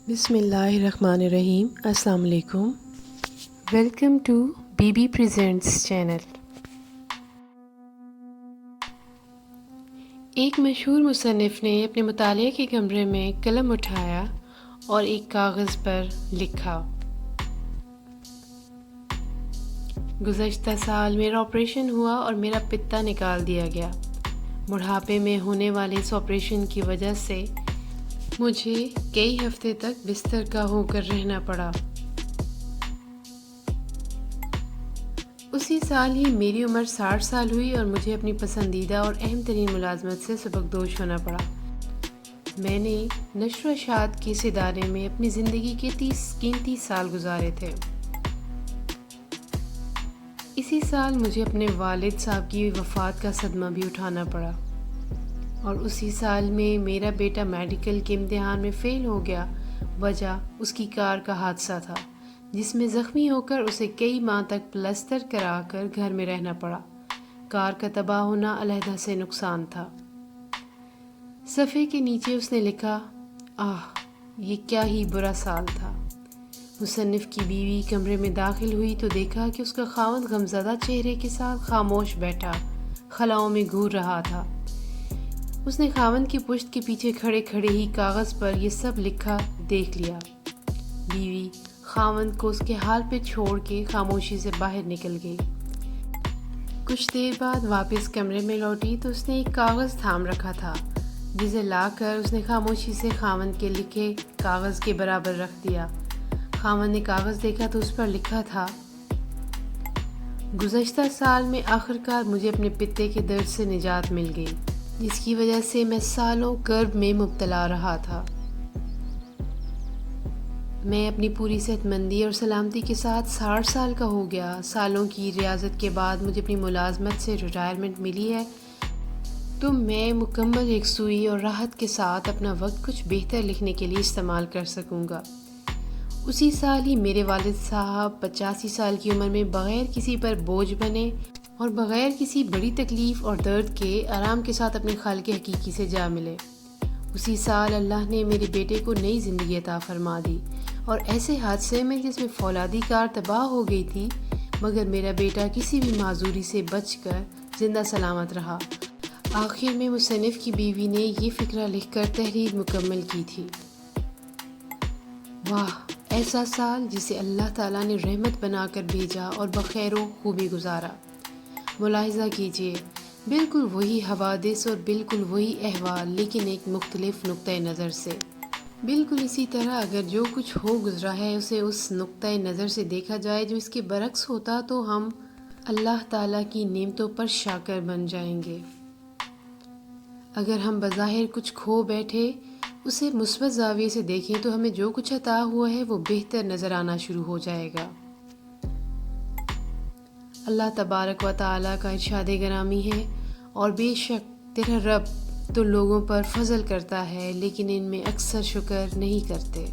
بسم اللہ الرحمن الرحیم۔ السلام علیکم، welcome to B B presents channel. ایک مشہور مصنف نے اپنے مطالعے کے کمرے میں قلم اٹھایا اور ایک کاغذ پر لکھا، گزشتہ سال میرا آپریشن ہوا اور میرا پتا نکال دیا گیا۔ بڑھاپے میں ہونے والے اس آپریشن کی وجہ سے مجھے کئی ہفتے تک بستر کا ہو کر رہنا پڑا۔ اسی سال ہی میری عمر 60 سال ہوئی اور مجھے اپنی پسندیدہ اور اہم ترین ملازمت سے سبکدوش ہونا پڑا۔ میں نے نشر و اشاعت کے اس ادارے میں اپنی زندگی کے 30 قیمتی سال گزارے تھے۔ اسی سال مجھے اپنے والد صاحب کی وفات کا صدمہ بھی اٹھانا پڑا، اور اسی سال میں میرا بیٹا میڈیکل کے امتحان میں فیل ہو گیا۔ وجہ اس کی کار کا حادثہ تھا، جس میں زخمی ہو کر اسے کئی ماہ تک پلسٹر کرا کر گھر میں رہنا پڑا۔ کار کا تباہ ہونا علیحدہ سے نقصان تھا۔ صفحے کے نیچے اس نے لکھا، یہ کیا ہی برا سال تھا۔ مصنف کی بیوی کمرے میں داخل ہوئی تو دیکھا کہ اس کا خاوند غمزدہ چہرے کے ساتھ خاموش بیٹھا خلاؤں میں گھور رہا تھا۔ اس نے خاوند کی پشت کے پیچھے کھڑے کھڑے ہی کاغذ پر یہ سب لکھا دیکھ لیا۔ بیوی خاوند کو اس کے حال پہ چھوڑ کے خاموشی سے باہر نکل گئی۔ کچھ دیر بعد واپس کمرے میں لوٹی تو اس نے ایک کاغذ تھام رکھا تھا، جسے لا کر اس نے خاموشی سے خاوند کے لکھے کاغذ کے برابر رکھ دیا۔ خاوند نے کاغذ دیکھا تو اس پر لکھا تھا، گزشتہ سال میں آخرکار مجھے اپنے پتے کے درد سے نجات مل گئی، جس کی وجہ سے میں سالوں کرب میں مبتلا رہا تھا۔ میں اپنی پوری صحت مندی اور سلامتی کے ساتھ 60 سال کا ہو گیا۔ سالوں کی ریاضت کے بعد مجھے اپنی ملازمت سے ریٹائرمنٹ ملی ہے، تو میں مکمل یکسوئی اور راحت کے ساتھ اپنا وقت کچھ بہتر لکھنے کے لیے استعمال کر سکوں گا۔ اسی سال ہی میرے والد صاحب 85 سال کی عمر میں بغیر کسی پر بوجھ بنے اور بغیر کسی بڑی تکلیف اور درد کے آرام کے ساتھ اپنے خالق حقیقی سے جا ملے۔ اسی سال اللہ نے میرے بیٹے کو نئی زندگی عطا فرما دی، اور ایسے حادثے میں جس میں فولادی کار تباہ ہو گئی تھی، مگر میرا بیٹا کسی بھی معذوری سے بچ کر زندہ سلامت رہا۔ آخر میں مصنف کی بیوی نے یہ فقرہ لکھ کر تحریر مکمل کی تھی، واہ ایسا سال جسے اللہ تعالیٰ نے رحمت بنا کر بھیجا اور بخیر و خوبی گزارا۔ ملاحظہ کیجئے، بالکل وہی حوادث اور بالکل وہی احوال، لیکن ایک مختلف نقطۂ نظر سے۔ بالکل اسی طرح اگر جو کچھ ہو گزرا ہے اسے اس نقطۂ نظر سے دیکھا جائے جو اس کے برعکس ہوتا، تو ہم اللہ تعالیٰ کی نعمتوں پر شاکر بن جائیں گے۔ اگر ہم بظاہر کچھ کھو بیٹھے اسے مثبت زاویے سے دیکھیں تو ہمیں جو کچھ عطا ہوا ہے وہ بہتر نظر آنا شروع ہو جائے گا۔ اللہ تبارک و تعالیٰ کا ارشاد گرامی ہے، اور بے شک تیرا رب تو لوگوں پر فضل کرتا ہے، لیکن ان میں اکثر شکر نہیں کرتے۔